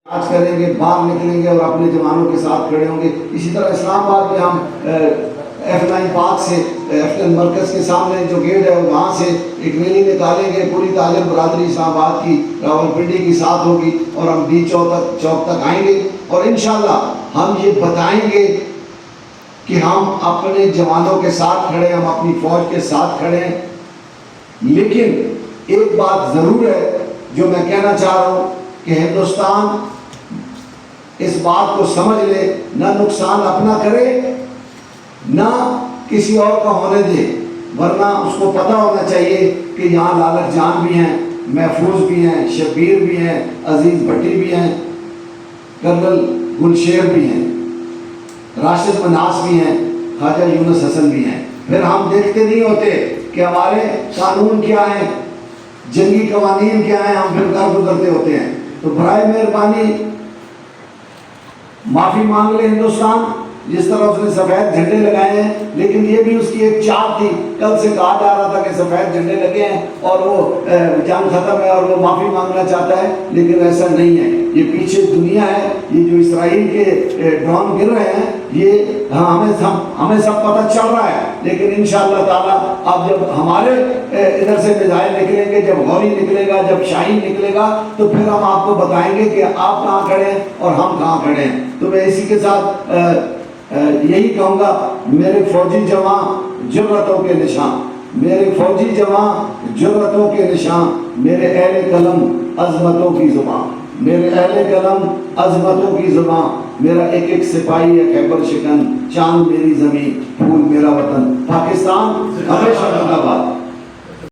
آج کریں گے، باہر نکلیں گے اور اپنے جوانوں کے ساتھ کھڑے ہوں گے۔ اسی طرح اسلام آباد میں ہم F9 پارک سے F10 مرکز کے سامنے جو گیٹ ہے وہاں سے ایک ریلی نکالیں گے، پوری تاجر برادری اسلام آباد کی راولپنڈی کی ساتھ ہوگی اور ہم ڈی چوک تک آئیں گے اور انشاءاللہ ہم یہ بتائیں گے کہ ہم اپنے جوانوں کے ساتھ کھڑے ہیں، ہم اپنی فوج کے ساتھ کھڑے ہیں۔ لیکن ایک بات ضرور ہے جو میں کہنا چاہ رہا ہوں کہ ہندوستان اس بات کو سمجھ لے، نہ نقصان اپنا کرے نہ کسی اور کا ہونے دے، ورنہ اس کو پتہ ہونا چاہیے کہ یہاں لالچ جان بھی ہیں، محفوظ بھی ہیں، شبیر بھی ہیں، عزیز بھٹی بھی ہیں، کرنل گلشیر بھی ہیں، راشد مناس بھی ہیں، خواجہ یونس حسن بھی ہیں۔ پھر ہم دیکھتے نہیں ہوتے کہ ہمارے قانون کیا ہیں، جنگی قوانین کیا ہیں، ہم پھر کر گزرتے ہوتے ہیں۔ تو برائے مہربانی معافی مانگ لے ہندوستان، جس طرح اس نے سفید جھنڈے لگائے ہیں، لیکن یہ بھی اس کی ایک چاپ تھی۔ کل سے کہا جا رہا تھا کہ سفید جھنڈے لگے ہیں اور وہ جنگ ختم ہے اور وہ معافی مانگنا چاہتا ہے، لیکن ایسا نہیں ہے۔ یہ پیچھے دنیا ہے، یہ جو اسرائیل کے ڈرون گر رہے ہیں، یہ ہمیں سب پتہ چل رہا ہے، لیکن انشاءاللہ تعالیٰ اب جب ہمارے ادھر سے میزائل نکلیں گے، جب غوری نکلے گا، جب شاہین نکلے گا، تو پھر ہم آپ کو بتائیں گے کہ آپ کہاں کھڑے ہیں اور ہم کہاں کھڑے ہیں۔ تو میں اسی کے ساتھ یہی کہوں گا، میرے فوجی جوان جرأتوں کے نشان، میرے فوجی جوان جرأتوں کے نشان، میرے اہل قلم عظمتوں کی زبان، میرے اہل قلم عظمتوں کی زبان، میرا ایک ایک سپاہی ہے خیبر شکن، چاند میری زمین، پھول میرا وطن، پاکستان ہمیشہ زندہ باد۔